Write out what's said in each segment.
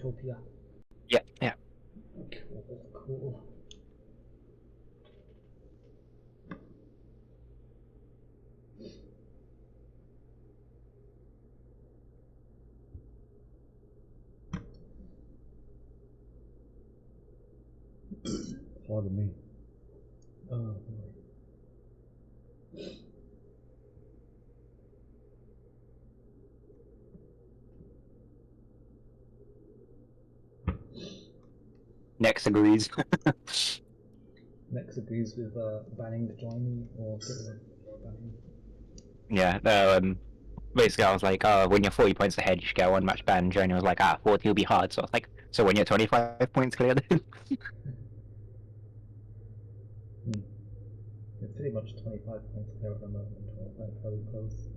Utopia. Yeah, yeah. Cool. Pardon me. Oh boy. Next agrees. Next agrees with banning the join or getting rid of banning. Yeah, basically I was like, oh, when you're 40 points ahead, you should get one match ban. Johnny was like, 40 will be hard. So I was like, so when you're 25 points clear then? It's pretty much 25 points clear at the moment, or like very close.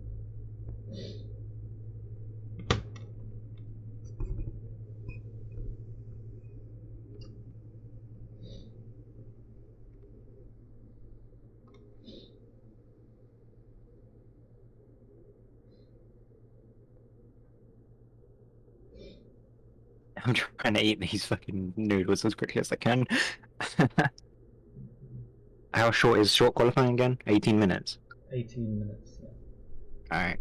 I'm trying to eat these fucking noodles as quickly as I can. How short is short qualifying again? 18 minutes. 18 minutes, yeah. Alright.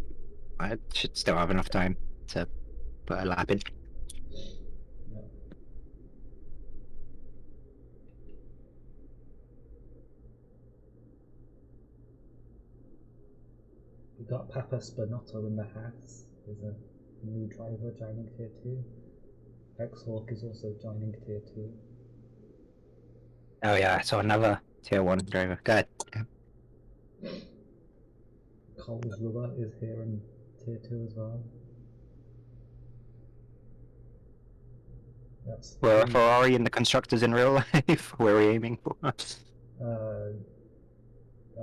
I should still have enough time to put a lap in. Yeah. We got Papa Spinotto in the house. There's a new driver joining Tier 2. X-Hawk is also joining Tier 2. Oh yeah, so another tier 1 driver. Go ahead. Cole's Rubber is here in Tier 2 as well. That's We're a Ferrari and the constructors in real life. Where are we aiming for? I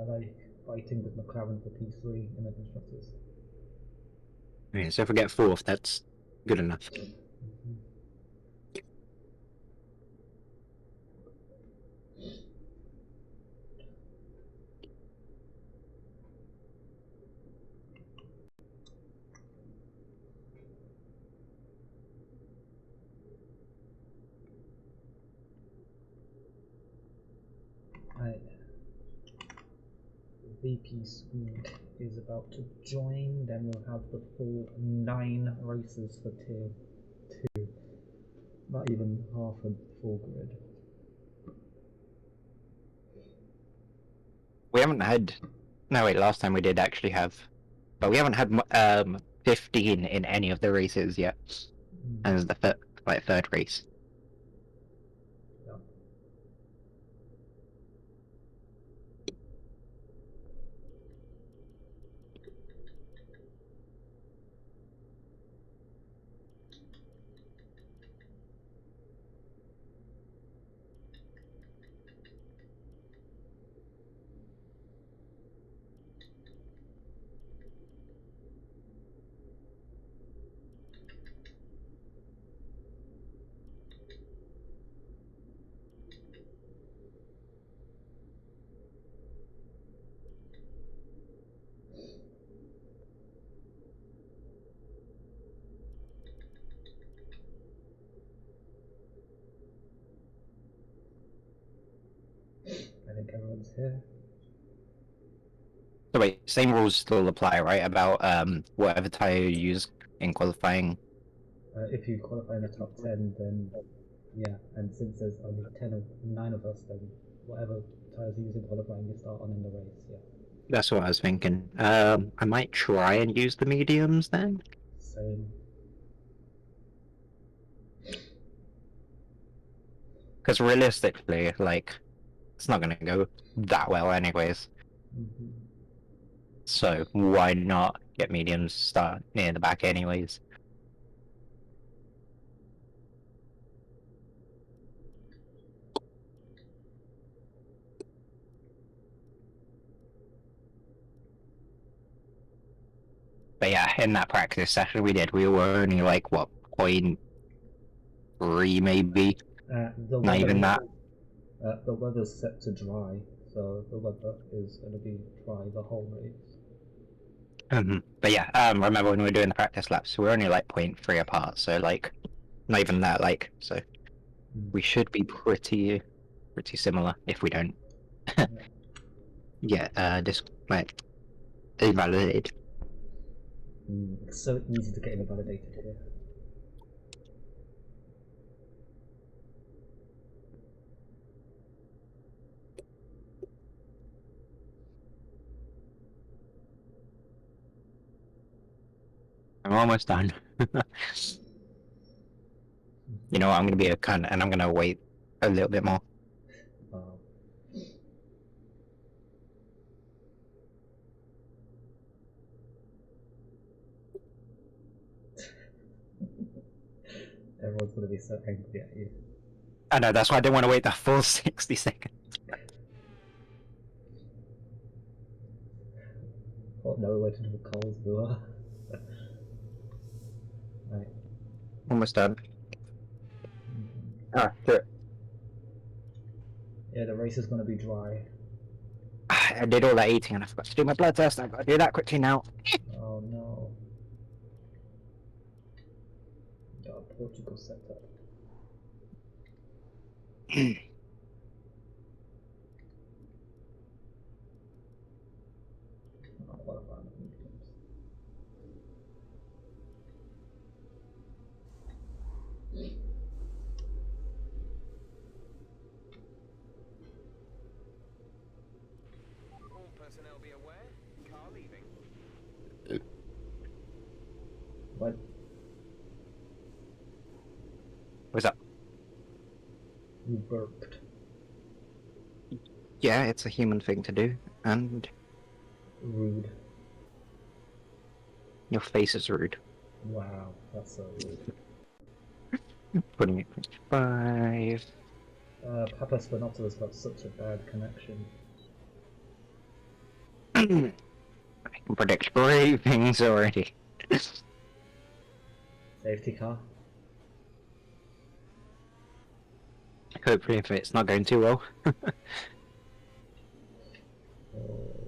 like fighting with McLaren for P3 in the constructors. Yeah, so if we get 4th, that's good enough. Right. VP Speed is about to join, then we'll have the full 9 races for Tier 2. Not even half a full grid. We haven't had... No wait, last time we did actually have... But we haven't had 15 in any of the races yet. And it's the third race. Yeah. I think everyone's here. So wait, same rules still apply, right? About whatever tyre you use in qualifying. If you qualify in the top 10, then yeah, and since there's only 9 of us, then whatever tyres you use in qualifying, you start on in the race, yeah. That's what I was thinking. I might try and use the mediums then. Same. Because realistically, like, it's not gonna go that well anyways. So why not get mediums start near the back anyways? But yeah, in that practice session we did, we were only like, what, 0.3 maybe? Not even that. The weather's set to dry, so the weather is going to be dry the whole race. But yeah, remember when we were doing the practice laps, we were only like 0.3 apart, so like, Not even that, like, so Mm. we should be pretty similar if we don't get like invalidated. It's so easy to get invalidated here. I'm almost done. You know what, I'm gonna be a cunt and I'm gonna wait a little bit more. Wow. Everyone's gonna be so angry at you. I know, that's why I didn't want to wait the full 60 seconds. Oh no, we're waiting for Coles Brewer. Right. Almost done. Ah, shit. Yeah, the race is gonna be dry. I did all that eating and I forgot to do my blood test. I've got to do that quickly now. Oh no. Got Portugal set up. Not qualifying the mediums. All personnel be aware. Car leaving. What? What's up? You burped. Yeah, it's a human thing to do, and Rude. your face is rude. Wow, that's so rude. Putting it 5. Papa Spinotto's got such a bad connection. I can predict great things already. Safety car. Hopefully, if it's not going too well. Oh.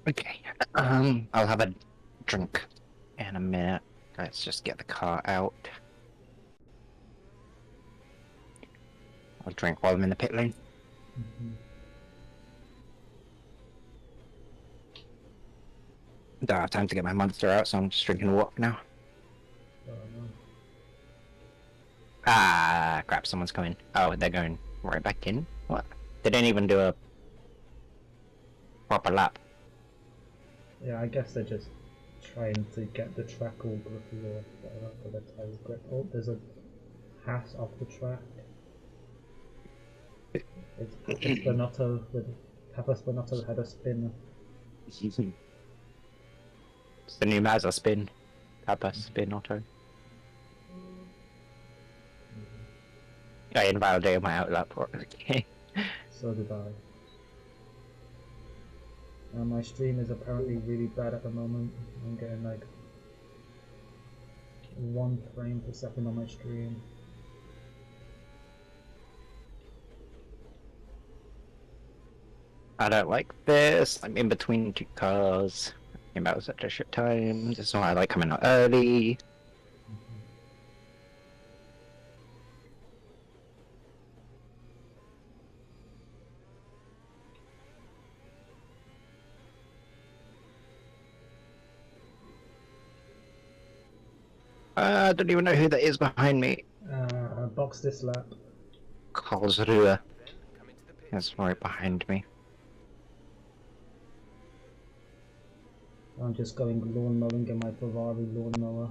Okay, I'll have a drink in a minute. Let's just get the car out. I'll drink while I'm in the pit lane. Don't have time to get my monster out, so I'm just drinking water now. Oh no. Ah, crap, someone's coming. Oh, they're going right back in? What? They didn't even do a proper lap. Yeah, I guess they're just trying to get the track all grippy or whatever for their tires grip. Oh, there's a Haas off the track. It's Spinotto with Papa Spinotto had a spin. It's the new Mazda spin. Papa spin auto. I invalidated my outlap for it. Okay. So did I. My stream is apparently really bad at the moment. I'm getting like 1 frame per second on my stream. I don't like this. I'm in between 2 cars. Came out such a shit time. This is why I like coming out early. I don't even know who that is behind me. Box this lap. Karlsruhe. Then come into the pit. That's right behind me. I'm just going lawn mowing in my Ferrari lawnmower.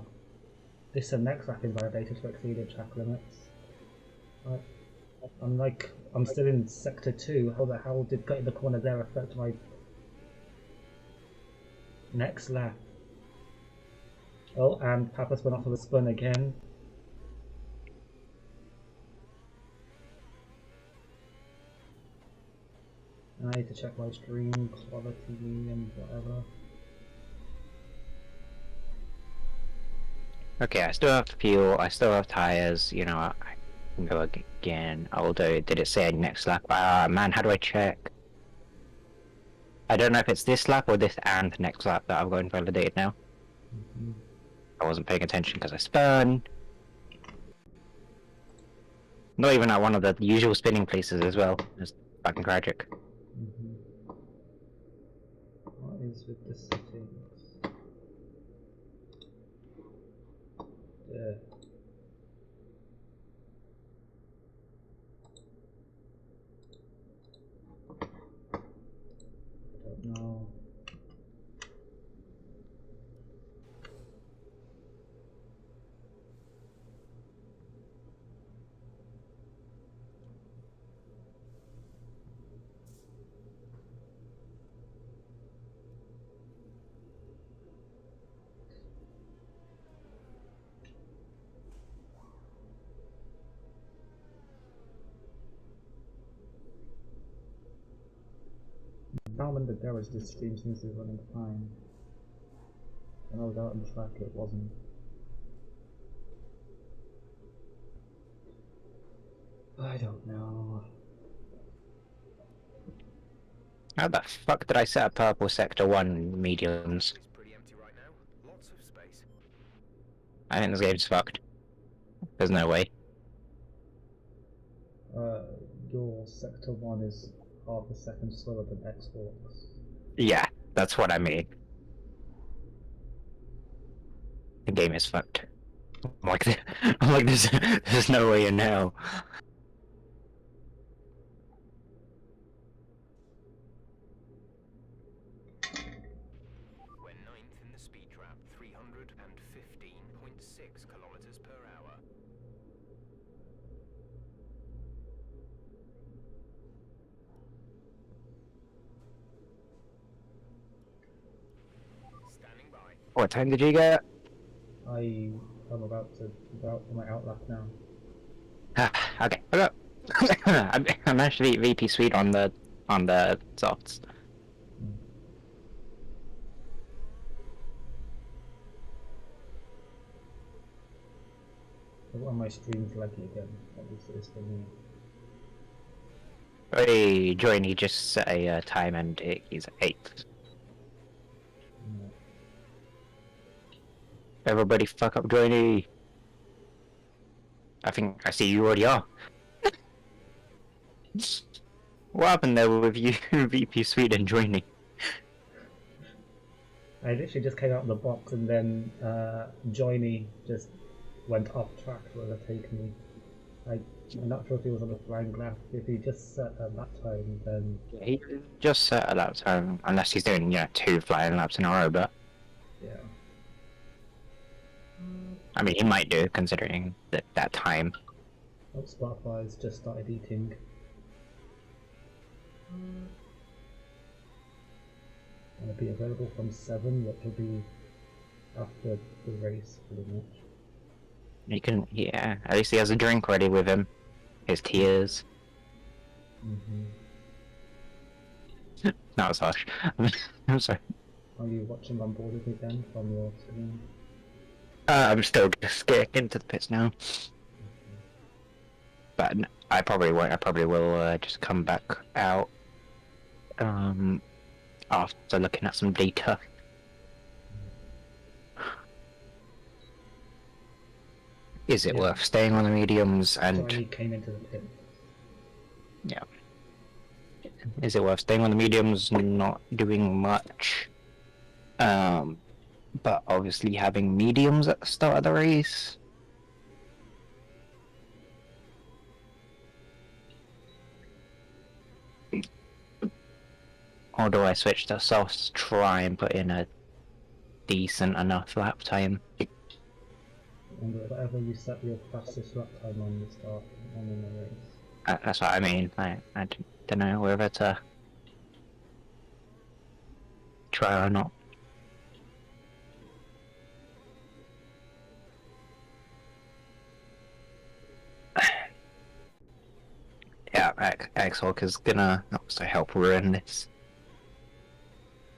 This next lap is validated for exceeded track limits. I'm still in sector 2. How the hell did getting the corner there affect my next lap? Oh, and Papa's went off of the spin again. I need to check my stream quality and whatever. Okay, I still have fuel, I still have tires, you know, I can go again. Although, did it say next lap? Ah, man, how do I check? I don't know if it's this lap or this and next lap that I've got invalidated now. Mm-hmm. I wasn't paying attention because I spun. Not even at one of the usual spinning places as well. It's fucking tragic. Mm-hmm. What is with the settings? Yeah. I don't know. Now I'm in the garage, this stream seems to be running fine. When I was out on track, it wasn't. I don't know. How the fuck did I set a purple sector 1 mediums? It's pretty empty right now. Lots of space. I think this game's fucked. There's no way. Your sector 1 is half a second slower than Xbox. Yeah, that's what I mean. The game is fucked. I'm like, there's no way in hell. We're ninth in the speed trap, 315.6 kilometers per hour. Standing by. What time did you get? I am about to go out for my outlap now. Okay, okay. I'm actually VP Sweet on the softs. When my stream's laggy again, at least it is for me. Hey, Joiny just set a time and he's 8th. Yeah. Everybody fuck up Joiny. I think I see you already are. What happened there with you, VP Sweet and Joiny? I literally just came out of the box and then Joiny just went off track to overtake me. I'm not sure if he was on the flying lap. If he just set at that time, then He just set a lap time, unless he's doing, 2 flying laps in a row, but yeah. I mean, he might do, considering that time. Oh, Spotify's just started eating. And it'll be available from 7, which will be after the race, pretty much. He can, yeah, at least he has a drink ready with him. His tears. Mm-hmm. That was harsh. I'm sorry. Are you watching on board with me then from your screen? I'm still just getting into the pits now. But I probably won't. I probably will just come back out after looking at some data. Is it Yeah. worth staying on the mediums and Johnny came into the pit. yeah? Is it worth staying on the mediums, not doing much? But obviously having mediums at the start of the race. Or do I switch to softs to try and put in a decent enough lap time? And whatever you set your fastest lap time on the start on in the race. That's what I mean. I don't know whether to try or not. Yeah, X-Hawk is gonna also help ruin this.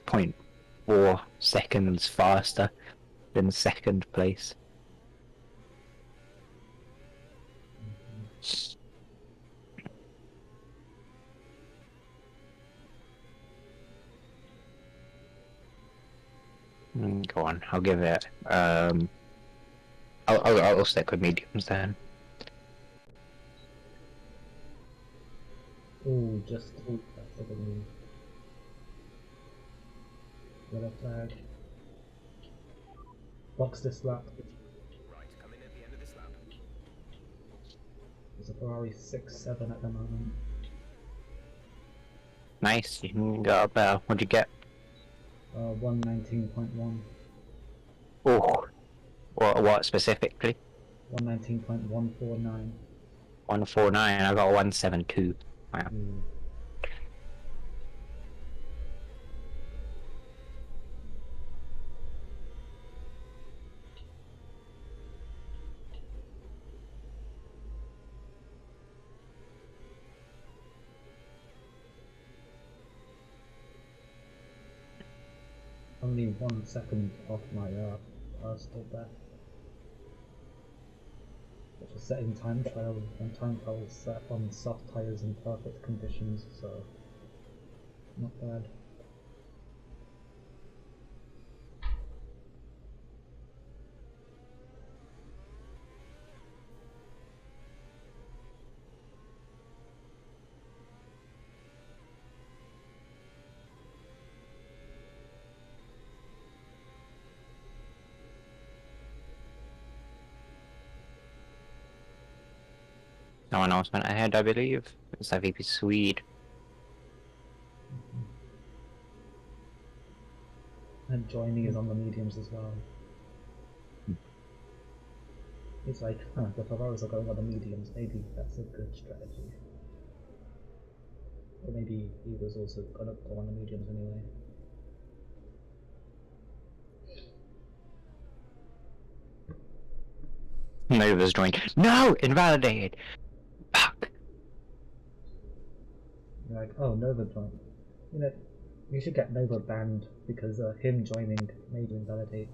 0.4 seconds faster than second place. Go on, I'll give it. I'll stick with mediums then. Ooh, just that's a good move. Red flag. Box this lap. Right, come in at the end of this lap. There's a Ferrari 6-7 at the moment. Nice, you can go up there. What'd you get? 119.1. Oh, what specifically? 119.149. 149. I got a 172. Wow. Only 1 second off my personal best. Which was set in time trial, and time trial was set on soft tyres in perfect conditions, so not bad. Someone else went ahead, I believe. It's that VP Swede. And joining is on the mediums as well. It's like, the Ferraris are going on the mediums, maybe that's a good strategy. Or maybe he was also gonna go on the mediums anyway. Nova's joined. No! Invalidated! Fuck! You're like, oh, Nova joined. You know, you should get Nova banned because him joining made you invalidate.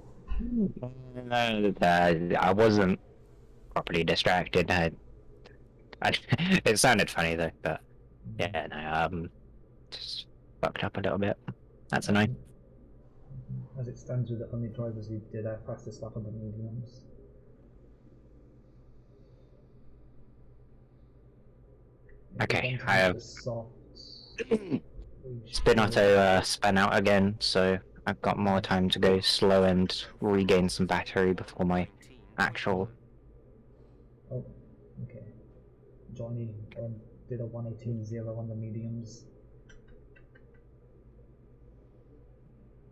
I wasn't properly distracted. It sounded funny though, but yeah, no, just fucked up a little bit. That's annoying. As it stands, with the only drivers who did our fastest lap on the mediums. Okay, I have softs. Spinotto span out again, so I've got more time to go slow and regain some battery before my actual. Oh, okay. Johnny did a 118.0 on the mediums.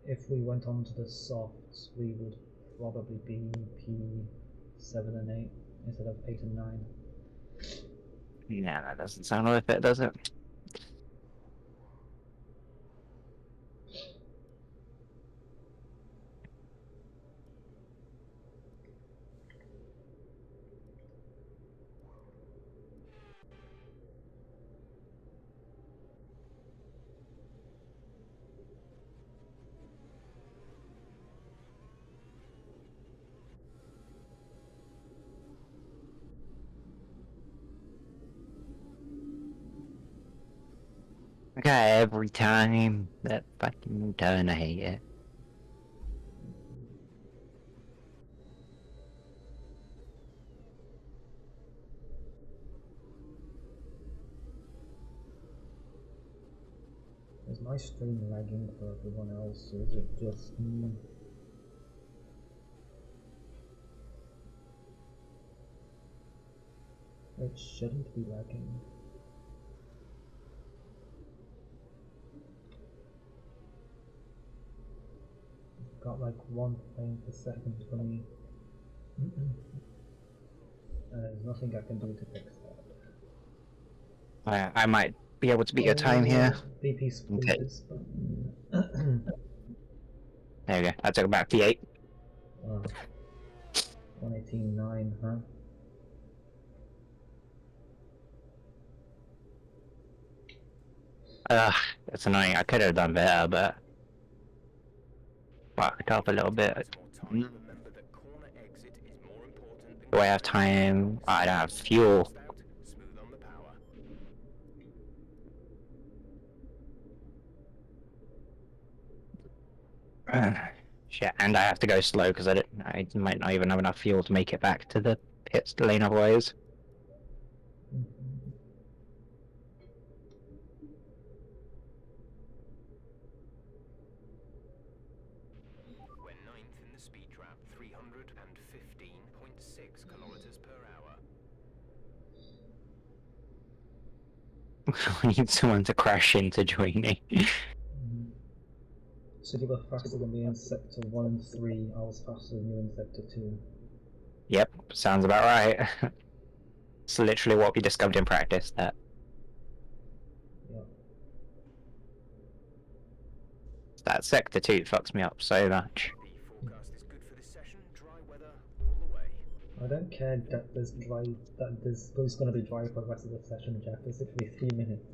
If we went on to the softs, we would probably be P7 and 8 instead of 8 and 9. Yeah, that doesn't sound worth it, does it? Okay, every time that fucking turn, I hate it. Is my stream lagging for everyone else, or is it just me? It shouldn't be lagging. Got like 1 frame per second for me. There's nothing I can do to fix that. I might be able to beat your time here. BP split Okay. this button. There we go. I took about P8. 118.9, huh? That's annoying. I could have done better, but fucked up a little bit. Remember that corner exit is more important than Do I have time? I don't have fuel. smooth on the power. Shit, and I have to go slow because I might not even have enough fuel to make it back to the pit lane otherwise. We're ninth in the speed trap, 315.6 kilometers per hour. We need someone to crash into join me. So you were faster than me in sector 1 and 3, I was faster than you in sector 2. Yep, sounds about right. It's literally what we discovered in practice, that Yeah. that sector 2 fucks me up so much. The forecast is good for this session, dry weather all the way. I don't care that there's going to be dry for the rest of the session, Jack. There's literally 3 minutes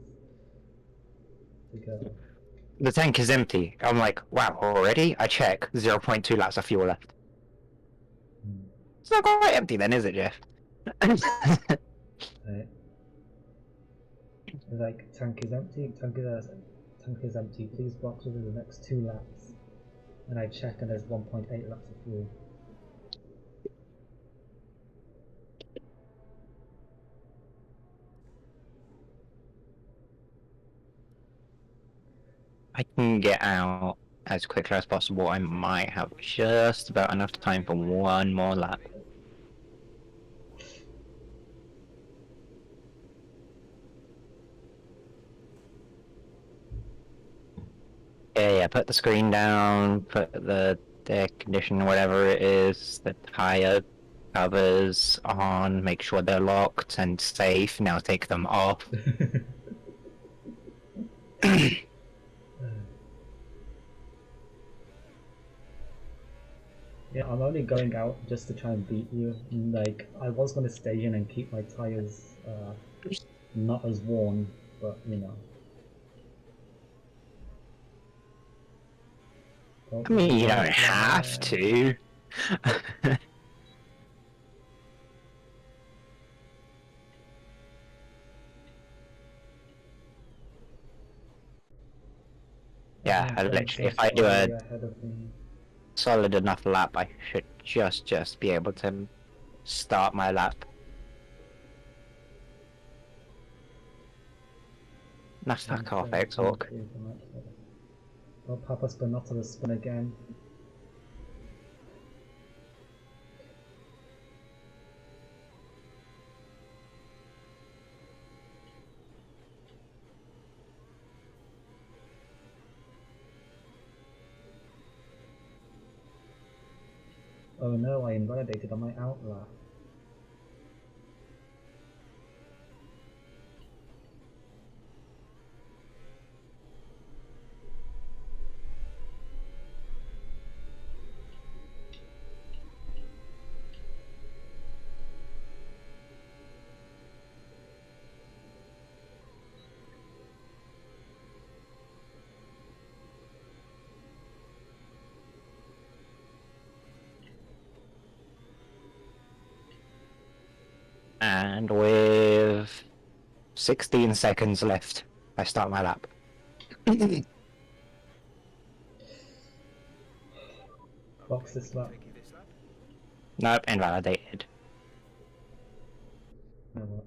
to go. The tank is empty. I'm like, wow, already? I check, 0.2 laps of fuel left. It's not quite empty then, is it, Jeff? Right. Like, tank is empty, tank is empty, please box within the next 2 laps. And I check and there's 1.8 laps of fuel. I can get out as quickly as possible. I might have just about enough time for one more lap. Yeah, put the screen down, put the air conditioner, whatever it is, the tire covers on, make sure they're locked and safe. Now take them off. Yeah, I'm only going out just to try and beat you. Like, I was going to stay in and keep my tires not as worn, but you know. I mean, you don't have to. Yeah, I literally, if I do a solid enough lap, I should just be able to start my lap. Nah, fuck off, X-Hawk. Oh, Papa spin not to the spin again. Oh no, I invalidated on my outlap. And with 16 seconds left, I start my lap. Box this lap. Nope, invalidated. Oh, well.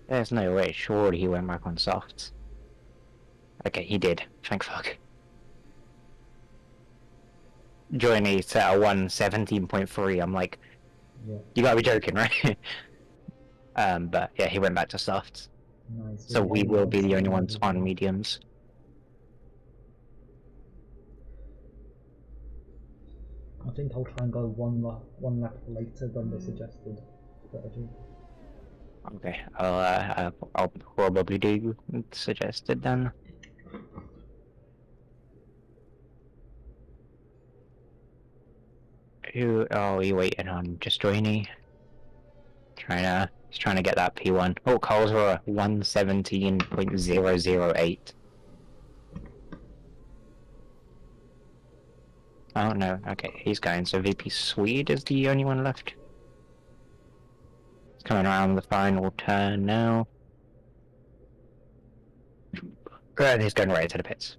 There's no way, surely he went back on softs. Okay, he did, thank fuck. Journey set a 117.3, I'm like, Yeah. you gotta be joking, right? But yeah, he went back to softs. Nice. So we will be the only ones on mediums. I think I'll try and go one lap later than the suggested strategy. Okay, I'll probably do suggested then. Who are we waiting on? Just joining. He's trying to get that P1. Oh, calls were 117.008. Oh no, okay, he's going. So VP Swede is the only one left. It's coming around the final turn now. He's going right to the pits.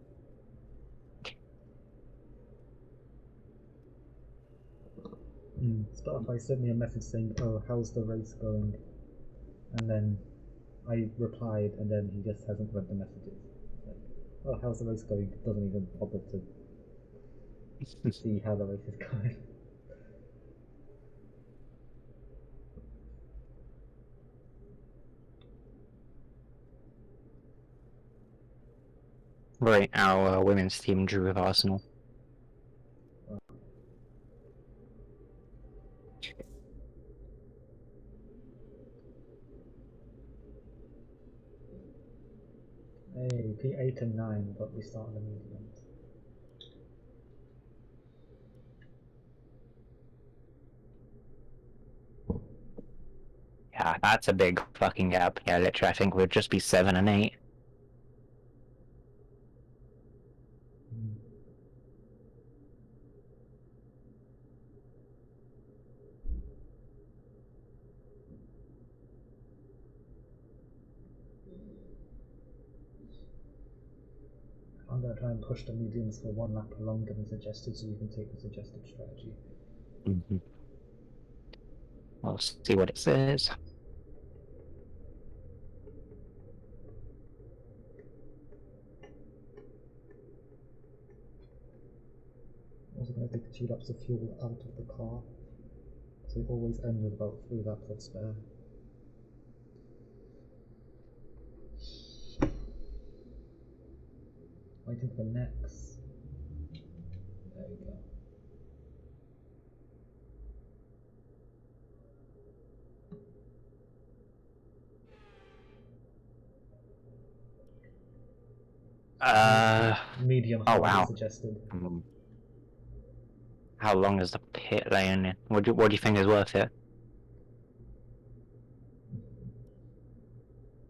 Spotify sent me a message saying, "Oh, how's the race going?" And then I replied, and then he just hasn't read the messages. Like, "Oh, how's the race going?" Doesn't even bother to see how the race is going. Right, our women's team drew with Arsenal. Hey, P8 and 9, but we start on the mediums. Yeah, that's a big fucking gap. Yeah, literally, I think we'd just be 7 and 8. I'm going to try and push the mediums for one lap longer than suggested so you can take the suggested strategy. Mm-hmm. We'll see what it says. Also going to take 2 laps of fuel out of the car, so we always end with about 3 laps of spare. Waiting for next. There we go. Medium Oh hard is wow. suggested. How long is the pit lane? What do you think is worth it?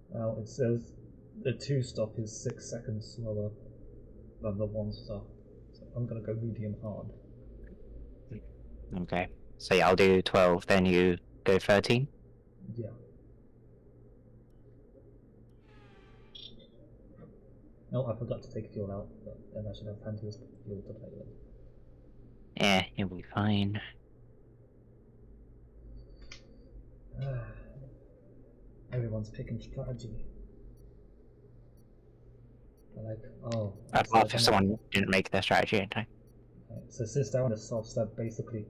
Well, it says the 2 stop is 6 seconds slower than the 1 stop, so I'm going to go medium hard. Okay. So yeah, I'll do 12, then you go 13? Yeah. Oh, I forgot to take fuel out, but then I should have plenty of fuel to play with. Yeah, you'll be fine. Everyone's picking strategy. They're like, oh, Apart if someone didn't make their strategy in time. so since they're on the softs, they're basically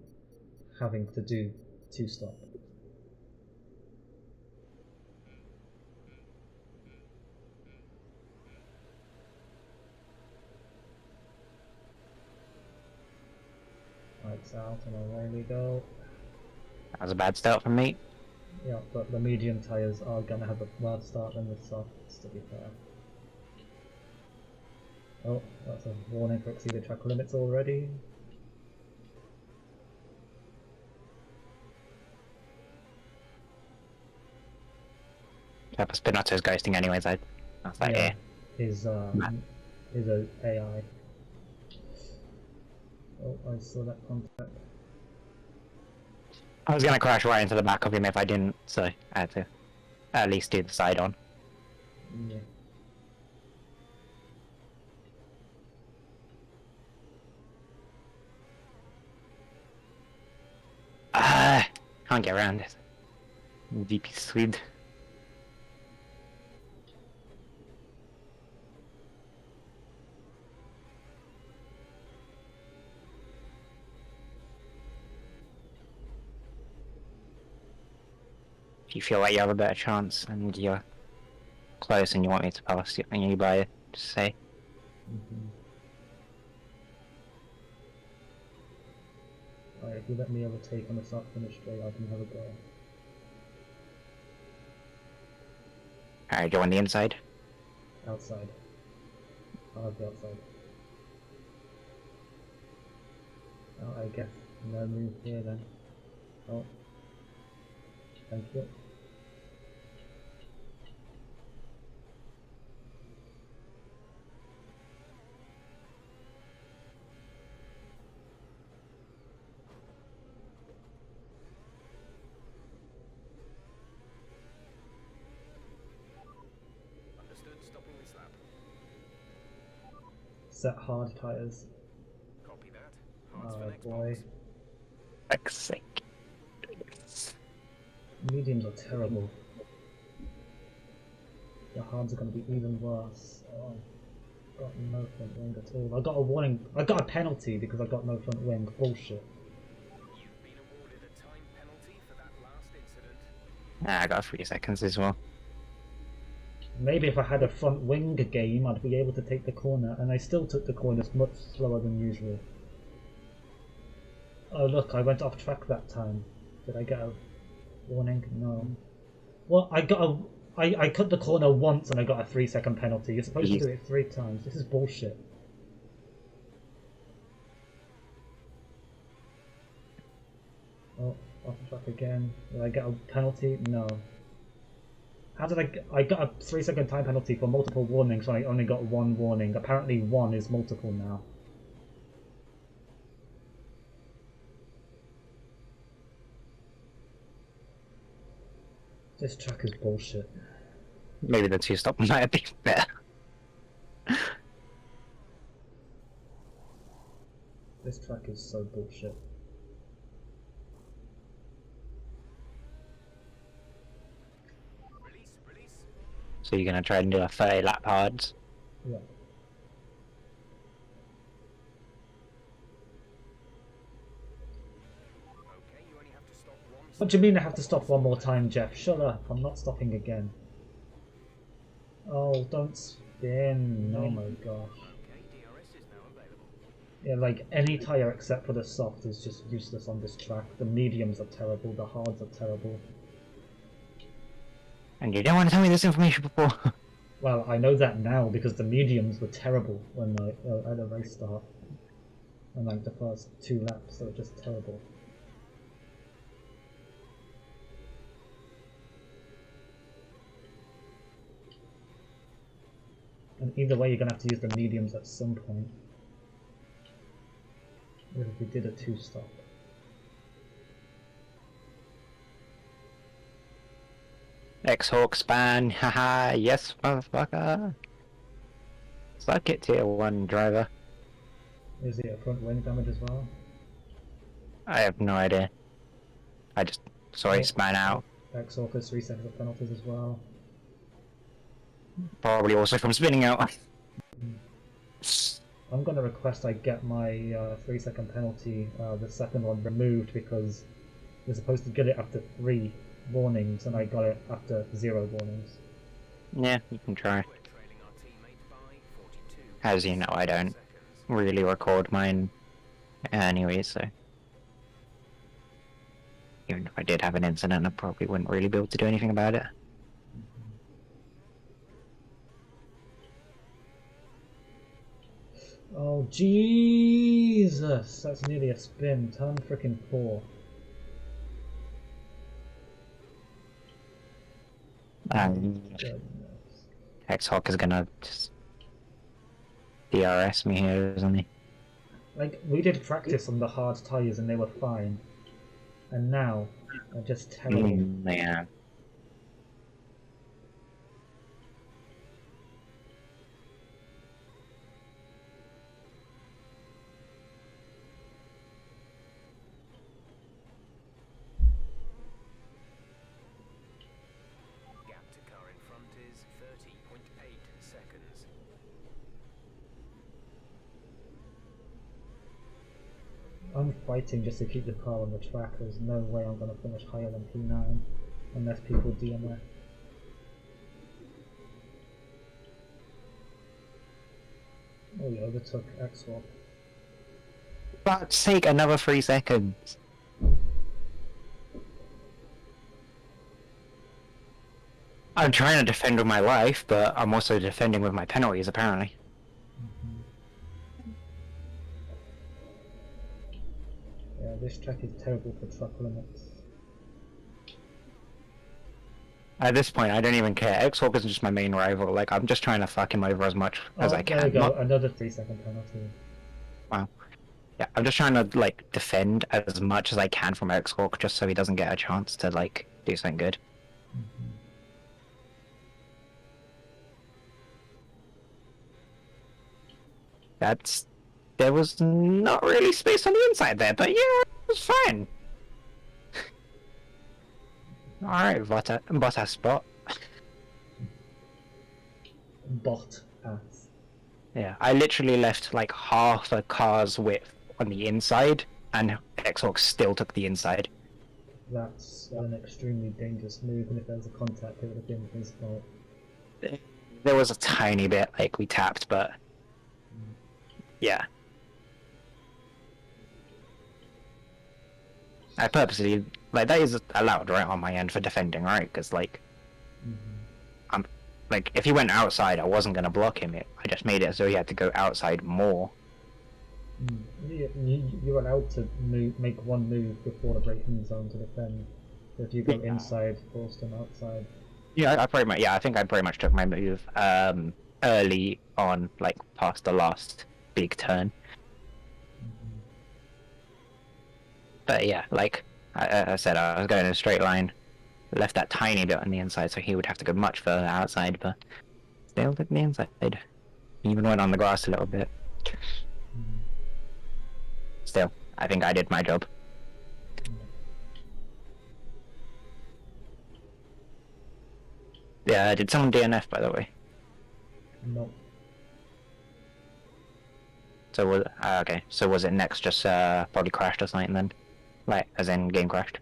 having to do 2 stop. Lights out and away we go. That was a bad start from me. Yeah, but the medium tyres are gonna have a worse start than the softs, to be fair. Oh, that's a warning for exceeded track limits already. Spinotto's ghosting anyways, I was like, Yeah, eh. is a AI. Oh, I saw that contact. I was gonna crash right into the back of him if I didn't, so I had to at least do the side on. Yeah. Can't get around it. VP Swede. If you feel like you have a better chance and you're close and you want me to pass you by, just say. Alright, if you let me overtake on the start finish straight, I can have a go. Alright, go on the inside. Outside. I'll have the outside. Oh, I guess no move here then. Oh. Thank you. set hard tires. Copy that. Hearts for Oh next boy. box. Fuck's sake. Mediums are terrible. The hards are going to be even worse. Oh, got no front wing at all. I got a warning. I got a penalty because I got no front wing. Bullshit. You've been awarded a time penalty for that last incident. Ah, I got 3 seconds as well. Maybe if I had a front wing game, I'd be able to take the corner, and I still took the corners much slower than usual. Oh look, I went off track that time. Did I get a warning? No. Well, I cut the corner once and I got a 3-second penalty. You're supposed to do it 3 times. This is bullshit. Oh, off track again. Did I get a penalty? No. How did I got a 3-second time penalty for multiple warnings when I only got 1 warning. Apparently 1 is multiple now. This track is bullshit. Maybe the 2-stop might have been better. This track is so bullshit. Release, release. So you're gonna try and do a 30 lap hards? Yeah. Okay, you only have to stop once. What do you mean I have to stop 1 more time, Jeff? Shut up, I'm not stopping again. Oh, don't spin. Oh my gosh. Okay, DRS is now available. Yeah, like any tyre except for the soft is just useless on this track. The mediums are terrible, the hards are terrible. And you didn't want to tell me this information before. Well, I know that now because the mediums were terrible when I at the race start. And like the first 2 laps, they were just terrible. And either way, you're gonna have to use the mediums at some point. Even if we did a 2-stop. X-Hawk span, haha, yes motherfucker. Suck it, tier 1 driver. Is it a front wing damage as well? I have no idea. I just saw it span out. X-Hawkers 3 seconds of penalties as well. Probably also from spinning out. I'm gonna request I get my 3-second penalty, the second one, removed because you're supposed to get it after 3 warnings and I got it after 0 warnings. Yeah, you can try. We're trailing our teammate by 42. As you know, I don't seconds. really record mine anyway, so... Even if I did have an incident, I probably wouldn't really be able to do anything about it. Oh Jesus! That's nearly a spin. Turn frickin' 4. Goodness. X-Hawk is gonna just DRS me here, isn't he? Like, we did practice on the hard tyres and they were fine. And now, they're just terrible. Yeah. Gap to car in front is 30.8 seconds. I'm fighting just to keep the car on the track. There's no way I'm going to finish higher than P9 unless people DNF. Oh, you overtook X-Swap. For fuck's sake, another 3 seconds. I'm trying to defend with my life, but I'm also defending with my penalties, apparently. Yeah, this track is terrible for truck limits. At this point, I don't even care. X-Hawk is just my main rival. Like, I'm just trying to fuck him over as much as I can. There we go, Not- another 3-second penalty. Wow. Yeah, I'm just trying to, like, defend as much as I can from X-Hawk just so he doesn't get a chance to, like, do something good. There was not really space on the inside there, but yeah, it was fine. Alright, Bottas spot. Bot ass. Yeah, I literally left like half a car's width on the inside, and Xbox still took the inside. That's an extremely dangerous move, and if there was a contact, it would have been his fault. There was a tiny bit, like, we tapped, but yeah. I purposely, like, that is allowed right on my end for defending, right? Because, like, like, if he went outside, I wasn't going to block him. I just made it so he had to go outside more. You're allowed to make one move before the braking zone to defend. So if you go inside, force them outside. Yeah, I think I pretty much took my move early on, like, past the last big turn. But yeah, like I said, I was going in a straight line, left that tiny bit on the inside, so he would have to go much further outside, but still took the inside. Even went on the grass a little bit. Still, I think I did my job. Yeah, did someone DNF, by the way? No. So was okay. So was it next just probably crashed or something then? Like, as in game crashed?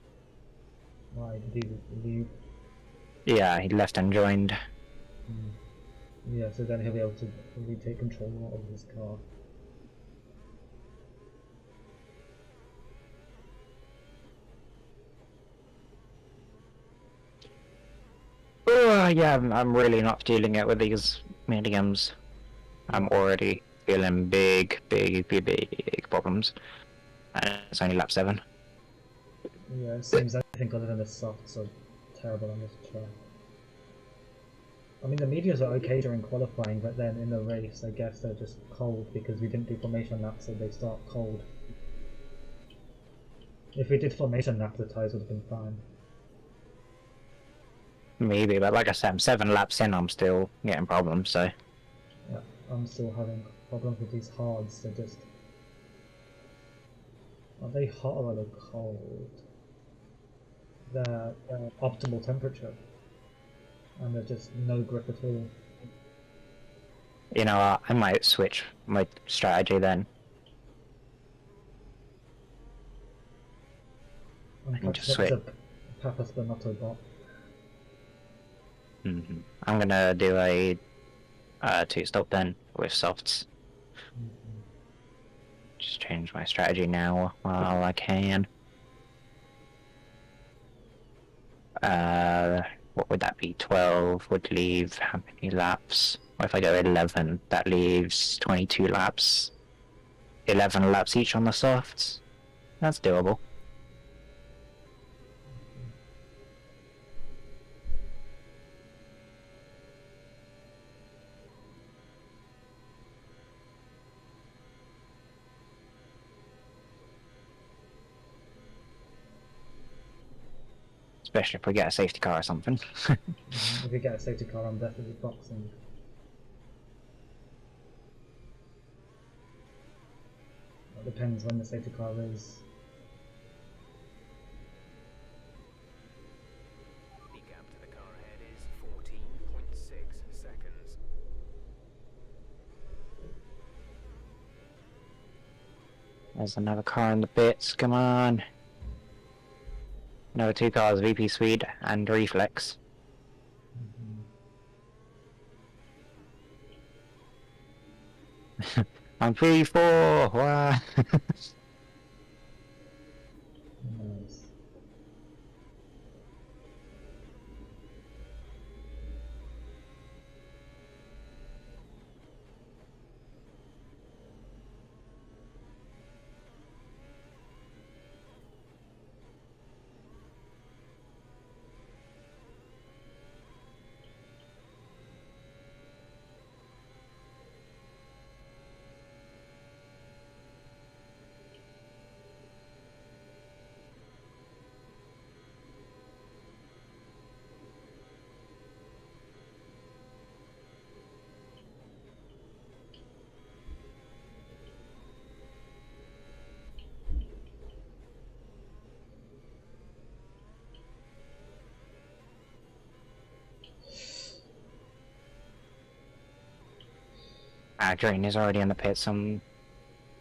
Why did he leave? Yeah, he left and joined. Yeah, so then he'll be able to retake control of his car. Yeah, I'm really not feeling it with these mediums. I'm already feeling big problems. And it's only lap 7. Yeah, it seems everything other than the softs are terrible on this track. I mean, the mediums are okay during qualifying, but then in the race, I guess they're just cold because we didn't do formation laps, so they start cold. If we did formation laps, the tyres would have been fine. Maybe, but like I said, I'm 7 laps in, I'm still getting problems, so... Yeah, I'm still having problems with these hards, they're just... Are they hot or are they cold? They're optimal temperature. And they're just no grip at all. You know, I might switch my strategy then. I can just switch. Papa Spinato bot. I'm gonna do a 2-stop then with softs. Just change my strategy now while I can. What would that be? 12 would leave how many laps? What if I go 11? That leaves 22 laps. 11 laps each on the softs. That's doable. Especially if we get a safety car or something. If we get a safety car, I'm definitely boxing. It depends when the safety car is. The gap to the car ahead is 14.6 seconds. There's another car in the pits, come on. Another 2 cars, VP Swede and Reflex. I'm P4! Wow. Nice. Adrian is already in the pits. I'm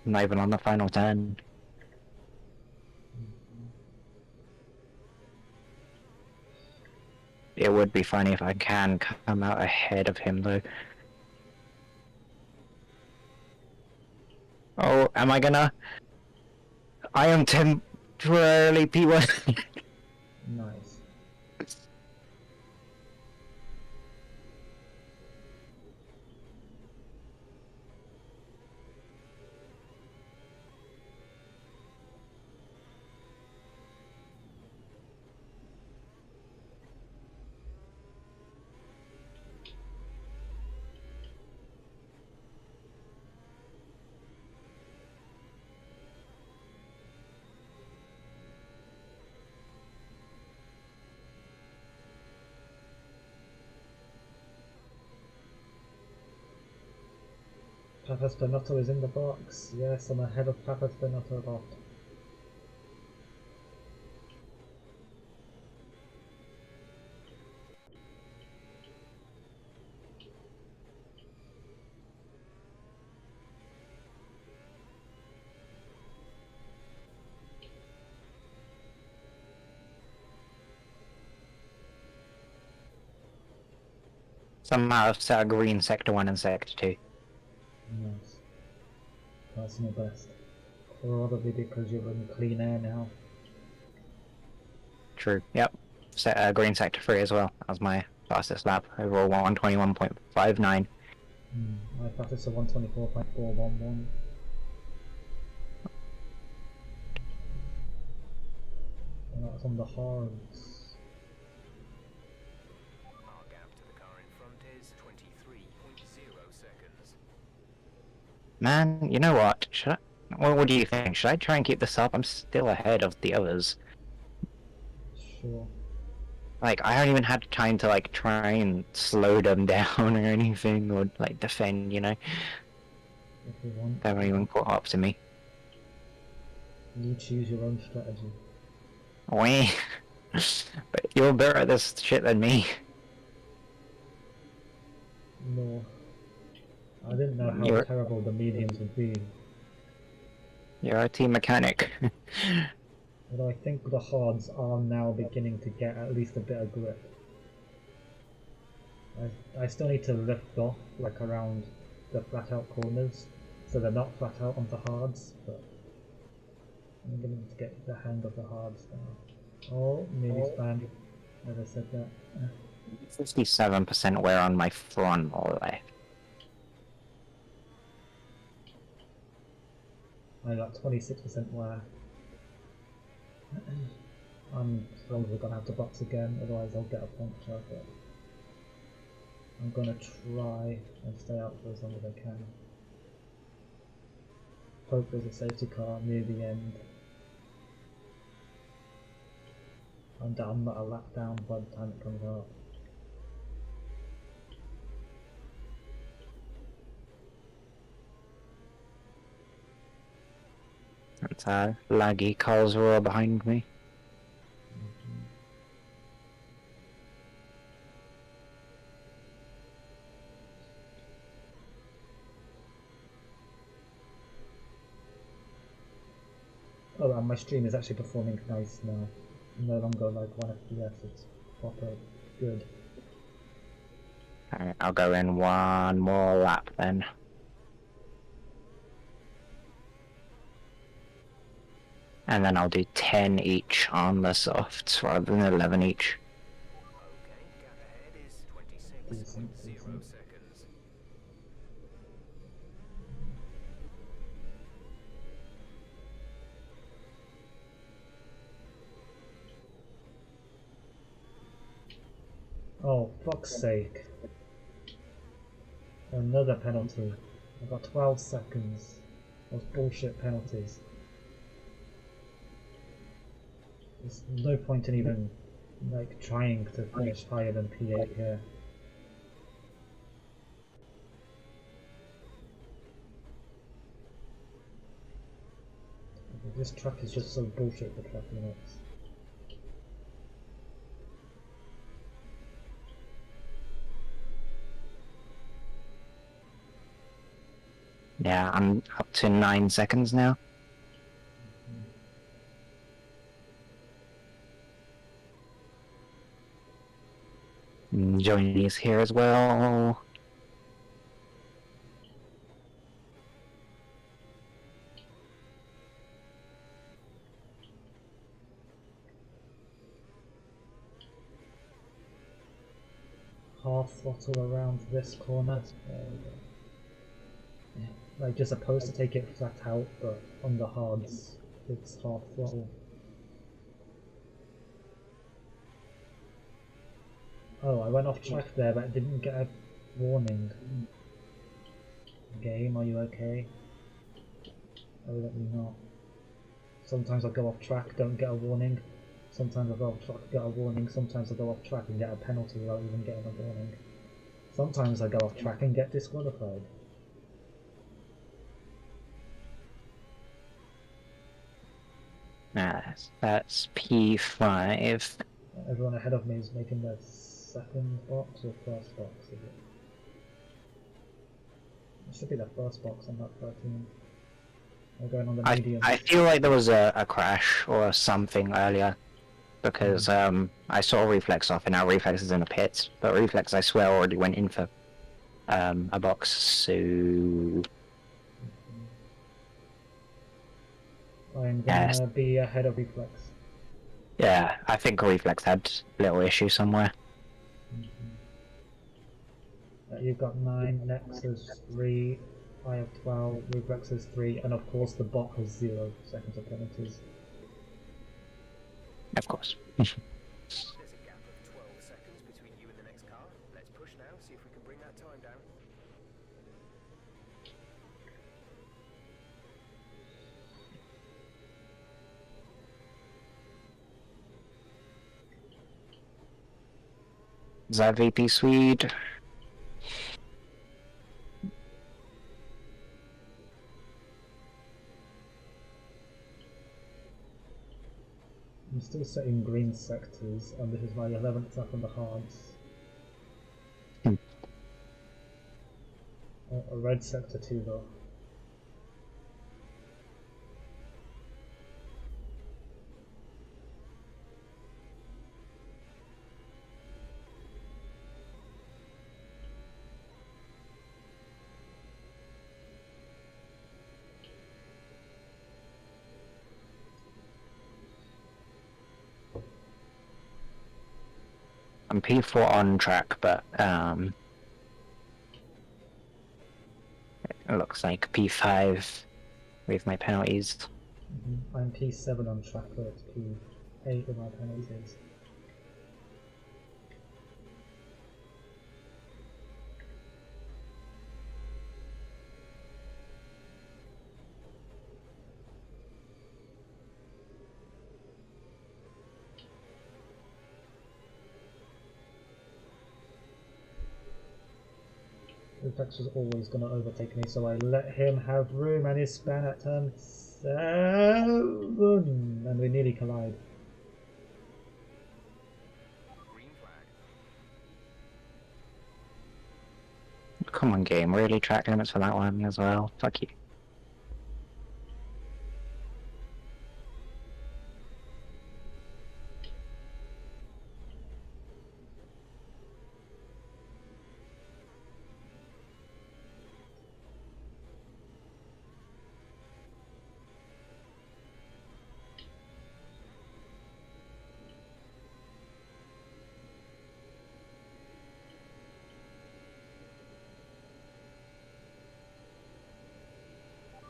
not even on the final turn. It would be funny if I can come out ahead of him, though. Oh, am I gonna? I am temporarily P1. Nice. Papa Spinotto is in the box. Yes, I'm ahead of Papa Spinotto a lot. Somehow I've set a green sector 1 and sector 2. Nice. Personal best. Probably because you're in clean air now. True. Yep. Set a green sector 3 as well. That was my fastest lap. Overall 121.59. My fastest are 124.411. And that's on the hards. Our gap to the car in front is 23.0 seconds. Man, you know what? Should I? What do you think? Should I try and keep this up? I'm still ahead of the others. Sure. Like, I haven't even had time to, like, try and slow them down or anything, or, like, defend, you know? If you want. They haven't even caught up to me. You choose your own strategy. Wait. But you're better at this shit than me. No. I didn't know how You're- terrible the mediums would be. You're a team mechanic. Although I think the hards are now beginning to get at least a bit of grip. I still need to lift off, like around the flat out corners, so they're not flat out on the hards, but I'm beginning to get the hang of the hards now. Oh, nearly spanned. As I said that. 57% wear on my front left. I got 26% wear. I'm probably gonna have to box again, otherwise I'll get a puncture, but I'm gonna try and stay out for as long as I can. Hope there's a safety car near the end. And I'm not a lap down by the time it comes out. That's a laggy Carl's roar behind me. Oh, and my stream is actually performing nice now. No longer like 1 FPS, it's proper good. Alright, I'll go in one more lap then. And then I'll do 10 each on the softs rather than 11 each. Okay, gap ahead is 26.0 Decent. seconds. Oh, fuck's sake. Another penalty. I got 12 seconds. Those bullshit penalties. There's no point in even like trying to finish higher than P8 here. This track is just so bullshit for track limits. Yeah, I'm up to 9 seconds now. Johnny's here as well. Half throttle around this corner. There we go. Yeah, like you're supposed to take it flat out, but on the hards, it's half throttle. Oh, I went off track there, but I didn't get a warning. Game, are you okay? Evidently not. Sometimes I go off track, don't get a warning. Sometimes I go off track, get a warning. Sometimes I go off track and get a penalty without even getting a warning. Sometimes I go off track and get disqualified. That's P5. Everyone ahead of me is making their second box or first box, is it? It should be the first box on that 13. They're going on the medium. I feel like there was a crash or something earlier because I saw Reflex off and now Reflex is in a pit, but Reflex I swear already went in for a box, so I'm gonna be ahead of Reflex. yeah, I think Reflex had a little issue somewhere. You've got 9, Nex has 3, I have 12, Reflex has 3, and of course the bot has 0 seconds of penalties. Of course. There's a gap of 12 seconds between you and the next car. Let's push now, see if we can bring that time down. Is that VP Swede? I'm still setting green sectors, and this is my 11th lap on the hards. A red sector too, though. I'm P4 on track, but it looks like P5 with my penalties. I'm P7 on track, but it's P8 with my penalties. Reflex was always going to overtake me, so I let him have room, and he span at turn 7, and we nearly collide. Green flag. Come on, game. Really track limits for that one as well. Fuck you.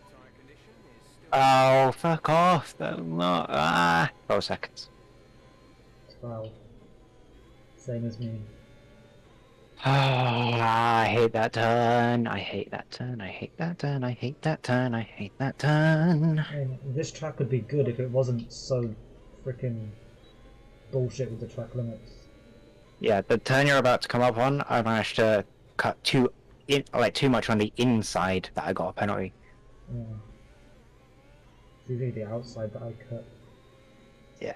Tire condition is still... Oh, fuck off. Not 12 seconds. 12. Same as me. Oh, I hate that turn. I hate that turn. I hate that turn. I hate that turn. I hate that turn. I mean, this track would be good if it wasn't so freaking bullshit with the track limits. Yeah, the turn you're about to come up on, I managed to cut too much on the inside that I got a penalty. Yeah. It's usually the outside that I cut. Yeah.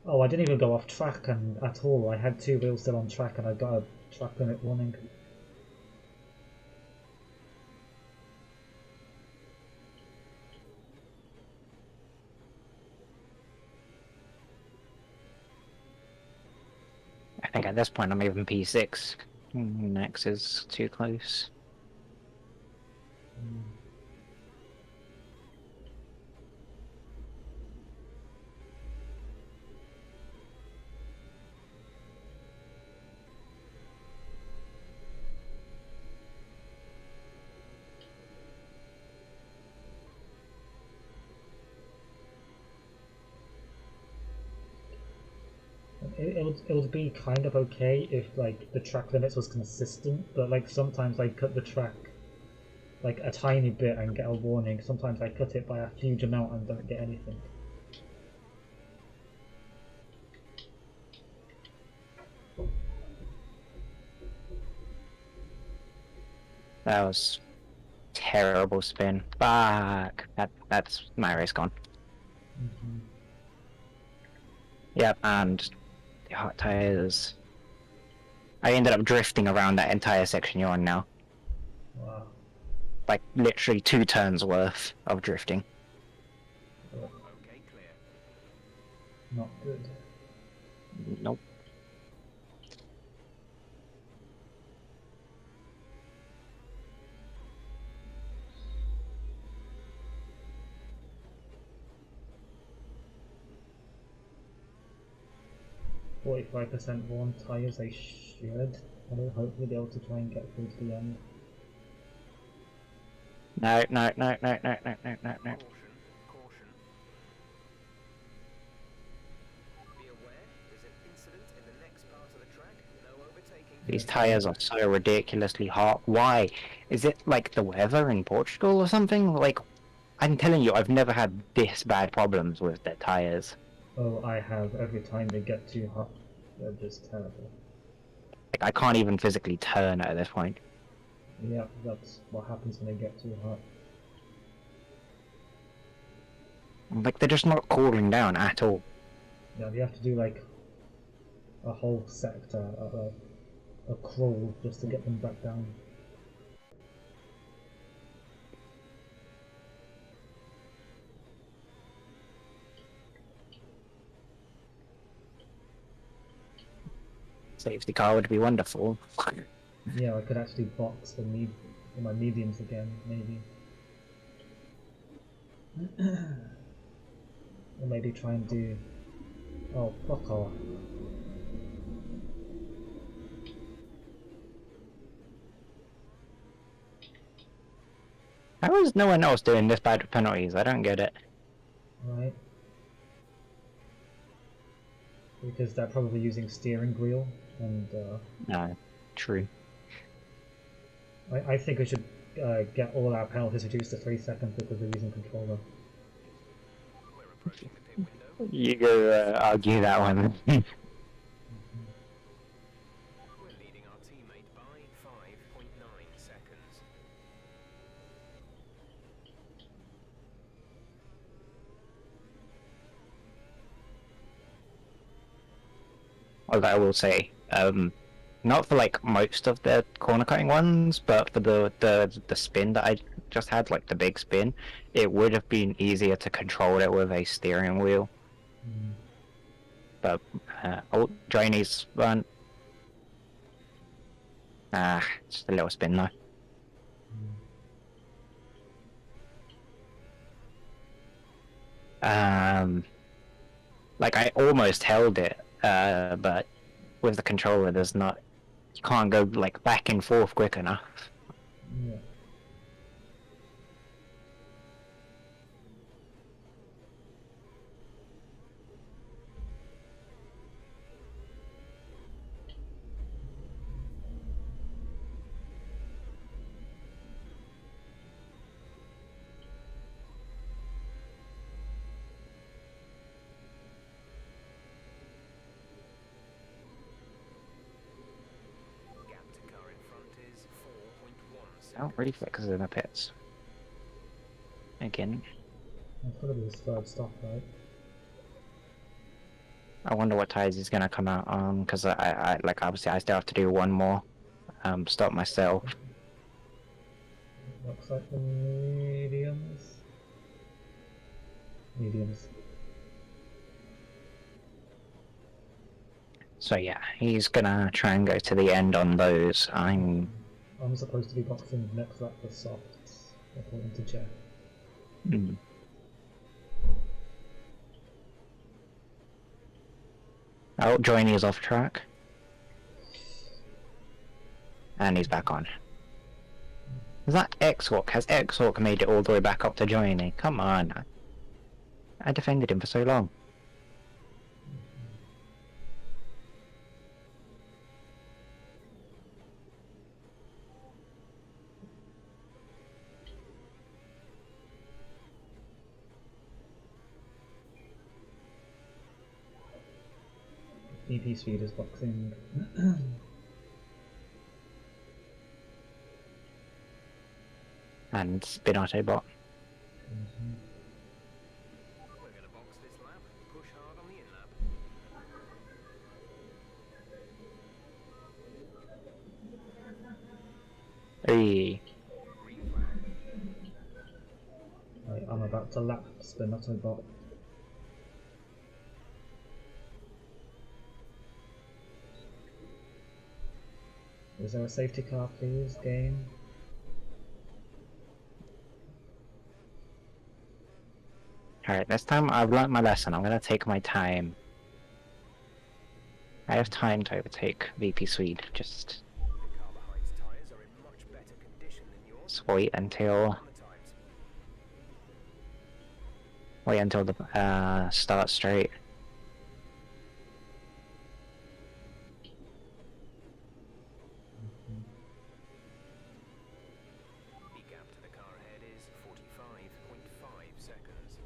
Oh, I didn't even go off track and at all. I had two wheels still on track and I got a track limit warning. I think at this point I'm even P6. Next is too close. It would be kind of okay if like the track limits was consistent, but like sometimes I cut the track like a tiny bit and get a warning. Sometimes I cut it by a huge amount and don't get anything. That was terrible spin. Fuck. That's my race gone. Yep, and the hot tires. I ended up drifting around that entire section you're on now. Wow. Like literally 2 turns worth of drifting. Okay, clear. Not good. Nope. %45 worn tires. I should. I'll hopefully be able to try and get through to the end. No. Caution, caution. Be aware, there's an incident in the next part of the track. No overtaking. These tires are so ridiculously hot. Why? Is it like the weather in Portugal or something? Like, I'm telling you, I've never had this bad problems with their tires. Oh, I have every time they get too hot. They're just terrible. Like, I can't even physically turn at this point. Yeah, that's what happens when they get too hot. Like, they're just not cooling down at all. Yeah, you have to do like a whole sector, a crawl just to get them back down. Safety car would be wonderful. Yeah, I could actually box the my mediums again, maybe. Or maybe try and do... Oh, fuck off. How is no one else doing this bad with penalties? I don't get it. Right. Because they're probably using steering wheel, and No, true. I think we should get all our penalties reduced to 3 seconds because we're using controller. We're approaching the pit window. You go argue that one. We're leading our teammate by 5.9 seconds. Although I will say, not for like most of the corner cutting ones, but for the spin that I just had, like the big spin, it would have been easier to control it with a steering wheel. But Johnny's run. Just a little spin though. Like I almost held it, but with the controller, there's not. You can't go like back and forth quick enough. Yeah. Gap to car in front is 4.1 Oh, seconds. reflexes in the pits. Again. That's gotta be his third stop, right? I wonder what ties he's gonna come out on, because I like obviously I still have to do one more stop myself. Looks like the mediums. Mediums. So yeah, he's gonna try and go to the end on those. I'm supposed to be boxing next lap for softs, according to Jeff. Mm. Oh, Joining is off track. And he's back on. Is that X-Walk? Has X-Walk made it all the way back up to Joining? Come on. I defended him for so long. EP Speed is boxing. And Spinato bot. We're going to box this lap. Push hard on the in lap. Hey. Green flag. I'm about to lap Spinato bot. Is there a safety car, please, game? Alright, this time I've learnt my lesson. I'm gonna take my time. I have time to overtake VP Swede. Just The car behind's tyres are in much better condition than yours. wait until On the times. the start straight. The gap to the car ahead is 45.5 seconds.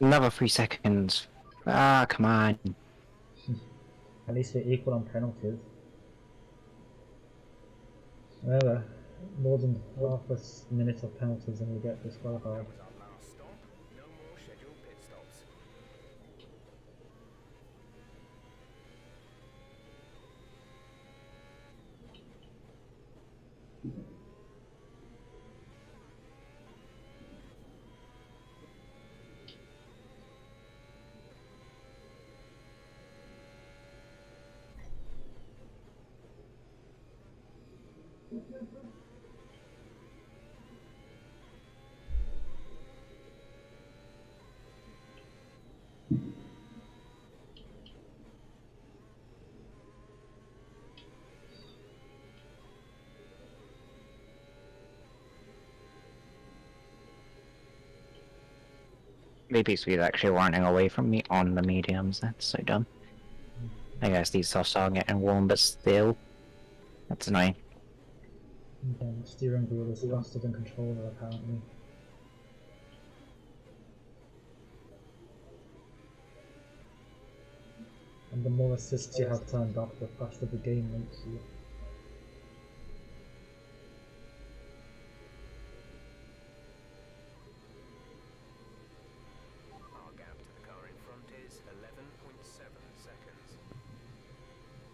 Another 3 seconds. Ah, come on. At least we're equal on penalties. However, more than half a minute of penalties and we get disqualified. That was our last stop. No more scheduled pit stops. VP Swede actually running away from me on the mediums. That's so dumb. I guess these softs are getting warm, but still. That's annoying. Again, steering wheel is faster than controller apparently. And the more assists you have turned off, the faster the game makes you. Our gap to the car in front is 11.7 seconds.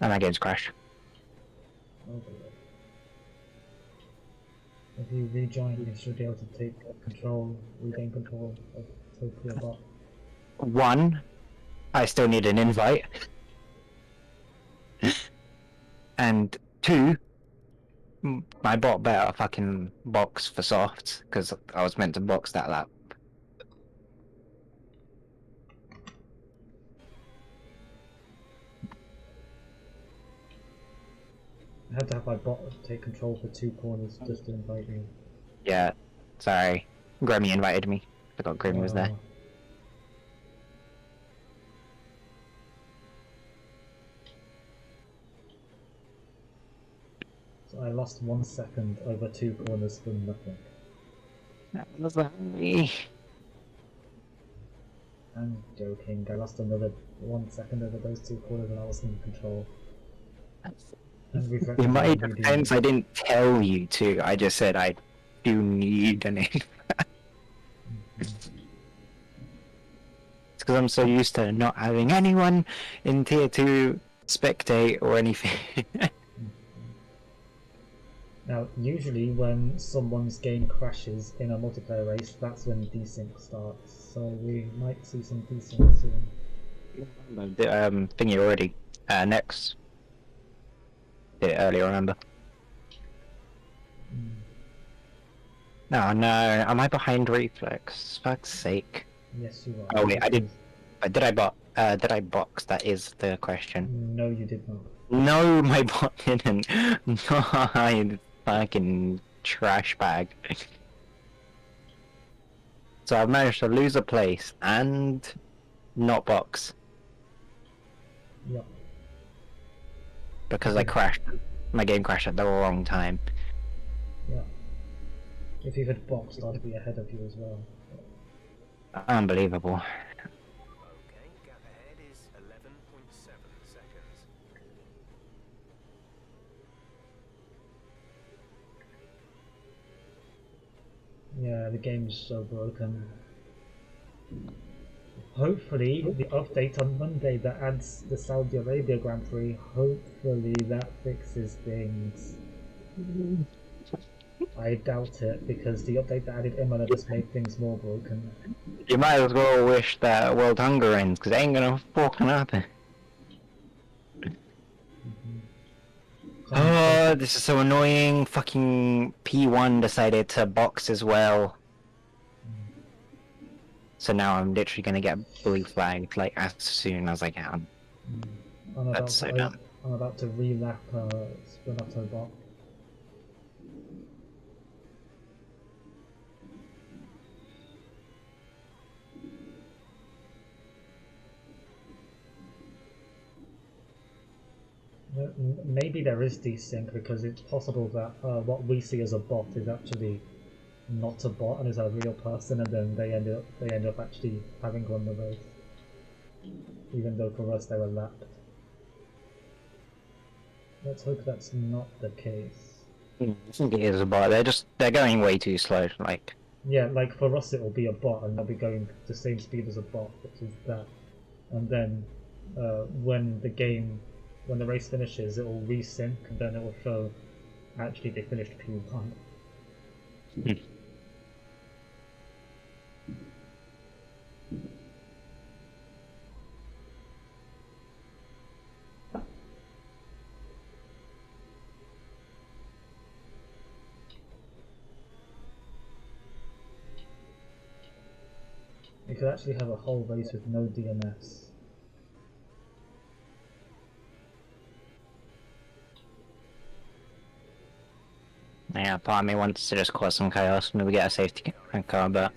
And my game's crashed. Oh, if you rejoin, you should be able to take control, regain control of Tokyo Bot. One, I still need an invite. And two, my bot better fucking box for softs, because I was meant to box that lap. I had to have my bot take control for 2 corners just to invite you. Yeah, sorry. Grammy invited me. Forgot Grammy was there. So I lost 1 second over 2 corners for nothing. That was me. I'm joking. I lost another 1 second over those 2 corners and I was in control. And regret In my immediately. defense, I didn't tell you to. I just said I do need an It's because I'm so used to not having anyone in tier 2 spectate or anything. Now, usually when someone's game crashes in a multiplayer race, that's when desync starts. So we might see some desync soon. Thingy already. Next. Did it earlier, remember? No, am I behind reflex? Fuck's sake. Yes, you are. Oh wait, I did. Did I box? That is the question. No, you did not. No, my bot didn't. No, I fucking trash bag. So I've managed to lose a place and not box. Yep. Because I crashed. My game crashed at the wrong time. Yeah. If you had boxed, I'd be ahead of you as well. Unbelievable. Okay, gap ahead is 11.7 seconds. Yeah, the game's so broken. Hopefully, the update on Monday that adds the Saudi Arabia Grand Prix, hopefully that fixes things. I doubt it, because the update that added Imola just made things more broken. You might as well wish that World Hunger ends, because it ain't gonna fucking happen. Oh, this is so annoying. Fucking P1 decided to box as well. So now I'm literally gonna get blue flagged like as soon as I can. That's so dumb. I'm about to relap Spinato bot. Maybe there is desync because it's possible that what we see as a bot is actually not a bot and is a real person, and then they end up actually having won the race, even though for us they were lapped. Let's hope that's not the case. I think it is a bot. They're going way too slow. Like yeah, like for us it will be a bot and they'll be going the same speed as a bot, which is that, and then when the race finishes, it will resync and then it will show actually they finished P1. You could actually have a whole race with no DNS. yeah, part of me wants to just cause some chaos and we get a safety car, but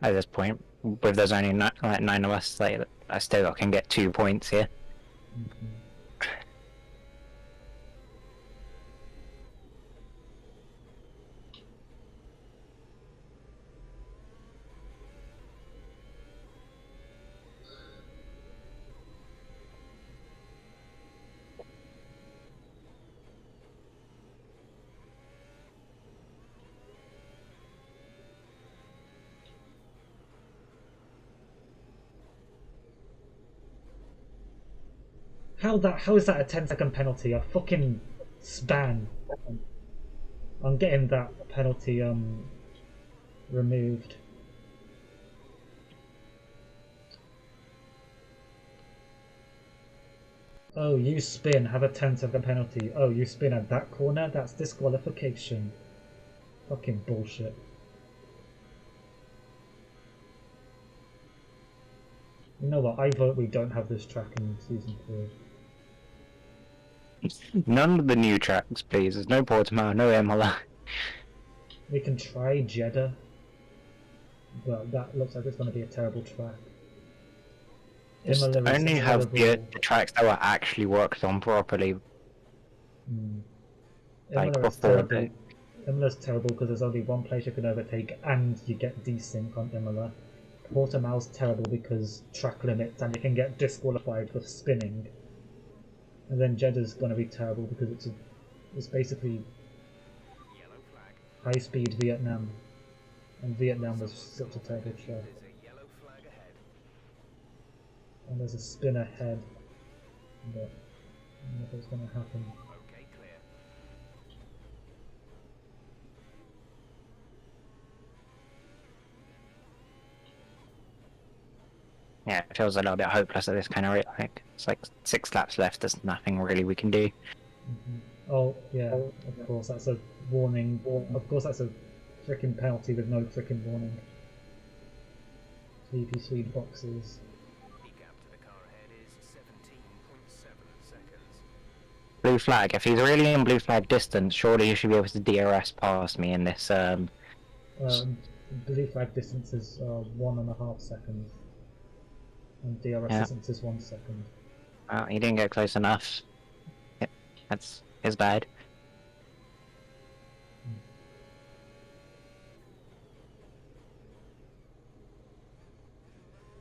at this point, with there's only 9 of us, like I still can get 2 points here. How is that a 10-second penalty? A fucking span. I'm getting that penalty removed. Oh, you spin, have a 10-second penalty. Oh, you spin at that corner? That's disqualification. Fucking bullshit. You know what, I vote we don't have this track in Season 3. None of the new tracks, please. There's no Portimao, no Imola. We can try Jeddah, but that looks like it's going to be a terrible track. Just Imola is only have terrible. the tracks that were actually worked on properly, like Imola is before terrible. Imola's terrible because there's only one place you can overtake and you get desync on Imola. Portimao's terrible because track limits and you can get disqualified for spinning. And then Jeddah's going to be terrible because it's basically Yellow flag. high speed Vietnam. And Vietnam was such a terrible track. There's a yellow flag ahead. And there's a spin ahead. But I don't know if it's going to happen. Okay, clear. Yeah, it feels a little bit hopeless at this kind of rate. Like it's like 6 laps left. There's nothing really we can do. Oh, yeah, of course, that's a warning. Of course, that's a freaking penalty with no freaking warning. VP Swede boxes. The gap to the car ahead is 17.7 seconds. Blue flag. If he's really in blue flag distance, surely he should be able to DRS past me in this. Blue flag distance is 1.5 seconds. And DRS Yeah. distance is 1 second. Well, he didn't get close enough. That's his bad.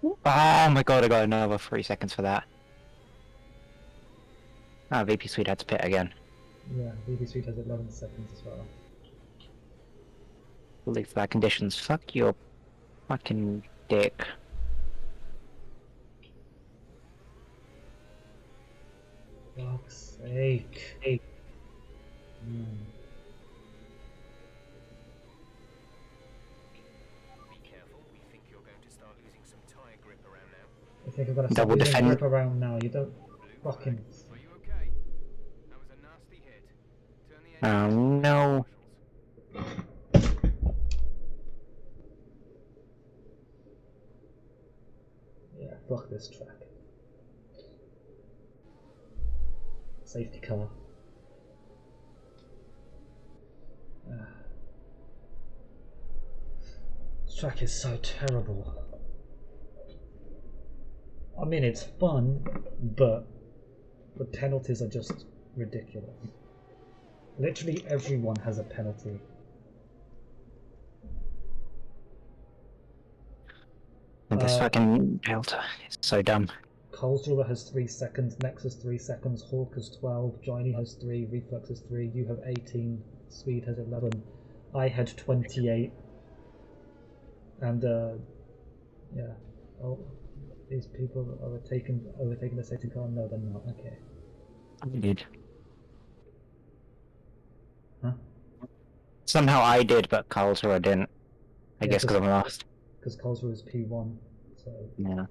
Oh my god, I got another 3 seconds for that. Ah, VP Swede had to pit again. Yeah, VP Swede has 11 seconds as well. Blue flag conditions. Fuck your fucking dick. Fuck's sake. Be careful, we think you're going to start losing some tyre grip around now. I think I'm gonna start Double losing defend. grip around now. You don't Blue fucking. flag. Are you okay? That was a nasty hit. Turn the Oh engine. no. Yeah, fuck this track. Safety car. This track is so terrible. I mean, it's fun, but the penalties are just ridiculous. Literally everyone has a penalty. And this fucking Delta is so dumb. Karlsruhe has 3 seconds, Nex has 3 seconds, Hawk has 12, Johnny has 3, Reflex has 3, you have 18, Swede has 11, I had 28, and yeah, oh, these people are overtaking the safety car? No, they're not, okay. I did. Huh? Somehow I did, but Karlsruhe didn't. I Yeah, guess because I'm last. Because Karlsruhe is P1, so... Yeah.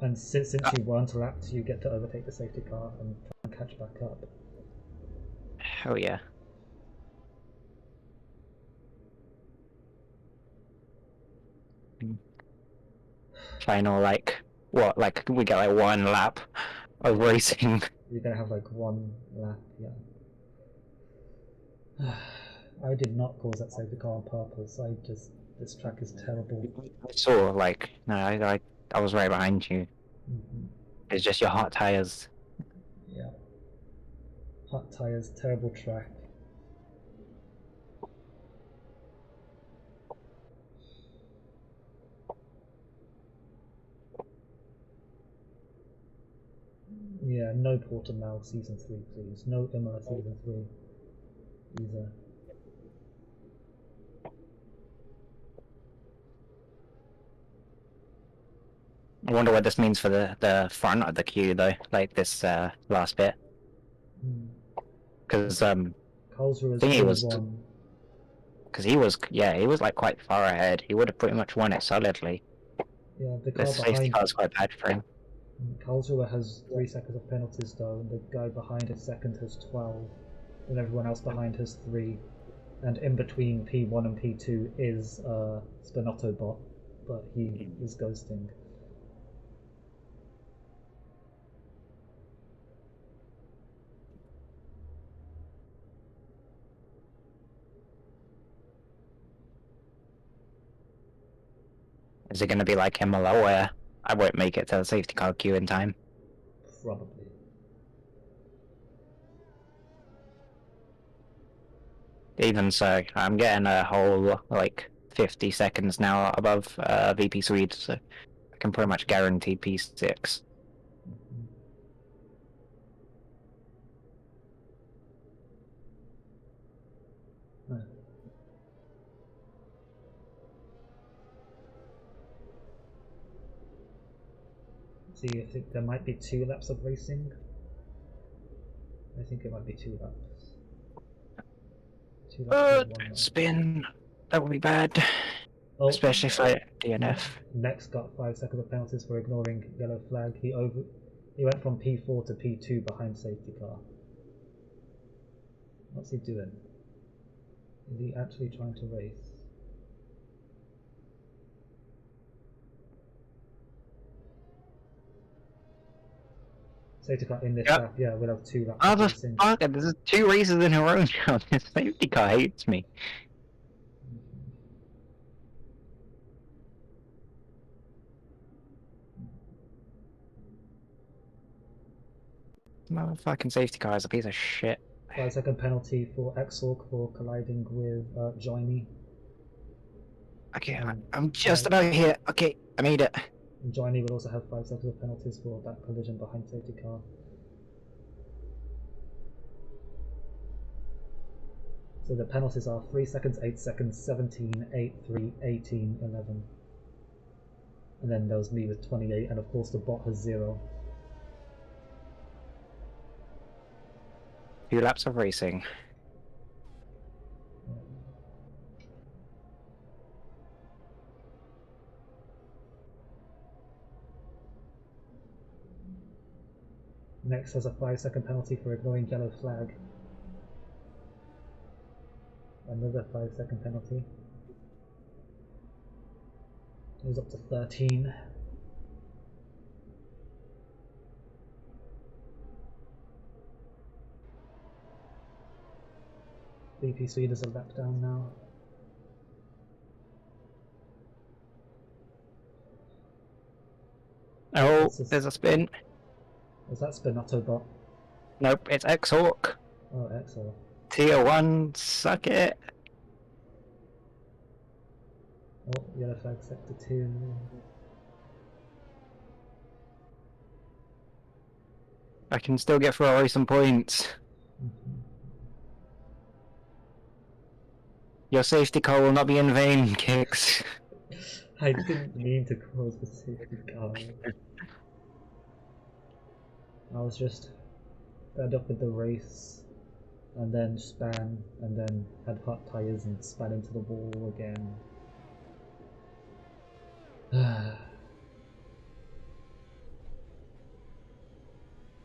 And since you weren't lapped, you get to overtake the safety car and try and catch back up. Oh yeah. Final, like, what, like, we get like 1 lap of racing. You're gonna have like 1 lap, yeah. I did not cause that safety car on purpose. This track is terrible. I saw, like, no, I was right behind you. It's just your hot tires. Yeah. Hot tires, terrible track. Yeah, no Portimao Season 3, please. No Imola Season 3 either. I wonder what this means for the front of the queue, though, like this last bit. Because Karlsruhe is think he was, P1. because he was like quite far ahead. He would have pretty much won it solidly. Yeah, the car This safety behind car's quite bad for him. Karlsruhe has 3 seconds of penalties though, and the guy behind his second has 12, and everyone else behind has 3. And in between P1 and P2 is Spinotto bot, but he is ghosting. Is it going to be like Imola where I won't make it to the safety car queue in time? Probably. Even so, I'm getting a whole, like, 50 seconds now above VP Swede, so I can pretty much guarantee P6. Mhm. Huh. See, I think there might be 2 laps of racing. I think it might be 2 laps. 2 laps or 1 lap. Spin. That would be bad. Oh, Especially if I DNF. Next got 5 seconds of penalties for ignoring yellow flag. He went from P4 to P2 behind safety car. What's he doing? Is he actually trying to race? Safety car in this Yep. lap, yeah, we'll have 2 laps Oh, of the racing. fuck? There's 2 races in a row now. This safety car hates me. Motherfucking safety car is a piece of shit. 5-second penalty for Exorc for colliding with Joiny. Okay, And, I'm just about here. Okay, I made it. Joiny will also have 5 seconds of penalties for that collision behind safety car. So the penalties are 3 seconds, 8 seconds, 17, 8, 3, 18, 11. And then there was me with 28, and of course the bot has 0. 2 laps of racing. Next has a 5-second penalty for ignoring yellow flag. Another 5-second penalty. Goes up to 13. BP Swede is a lap down now. Oh, there's a spin. Was that Spinato bot? Nope, it's X-Hawk. Oh, excellent. Tier 1, suck it. Oh, yellow flag sector 2. I can still get through away some points. Your safety car will not be in vain, Kicks. I didn't mean to cause the safety car. I was just fed up with the race, and then span, and then had hot tires and span into the wall again.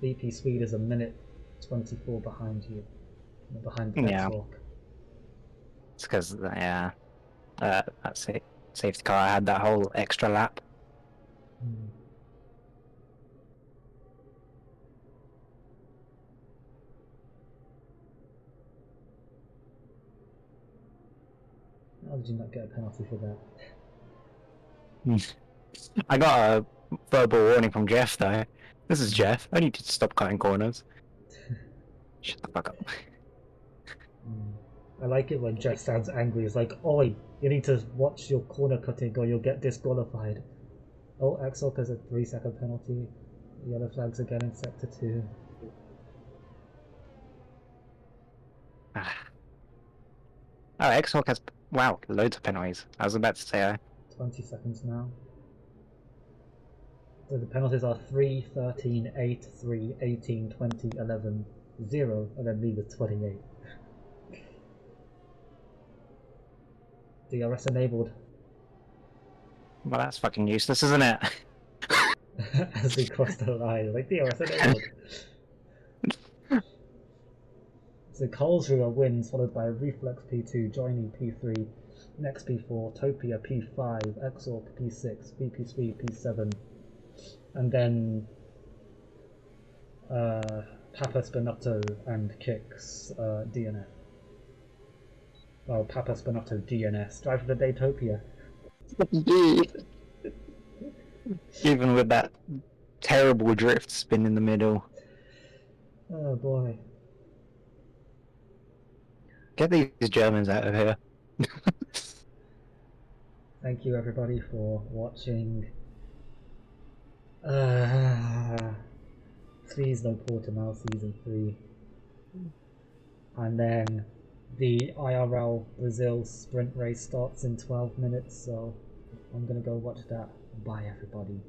BP Swede is a minute 24 behind you, behind Yeah. X-Walk. It's because, yeah, that's it. Safety car had that whole extra lap. How did you not get a penalty for that? I got a verbal warning from Jeff, though. This is Jeff. I need to stop cutting corners. Shut the fuck up. I like it when Jeff sounds angry. It's like, oi, you need to watch your corner cutting or you'll get disqualified. Oh, Axel has a 3-second penalty. Yellow flags again in sector 2. Oh, X-Hawk has, wow, loads of penalties. I was about to say, 20 seconds now. So the penalties are 3, 13, 8, 3, 18, 20, 11, 0, and then me with 28. DRS enabled. well, that's fucking useless, isn't it? As we cross the line, like DRS enabled. So Karlsruhe wins, followed by Reflex P2, Joiny P3, Next P4, Topia P5, Exorc P6, VP Swede P7, and then Papa Spinato and Kicks DNF. Well, Papa Spinato DNS. Drive for the Daytopia. Even with that terrible drift spin in the middle. Oh boy. Get these Germans out of here. Thank you everybody for watching. Please no Portimao season 3. And then the IRL Brazil sprint race starts in 12 minutes, so I'm gonna go watch that. Bye everybody.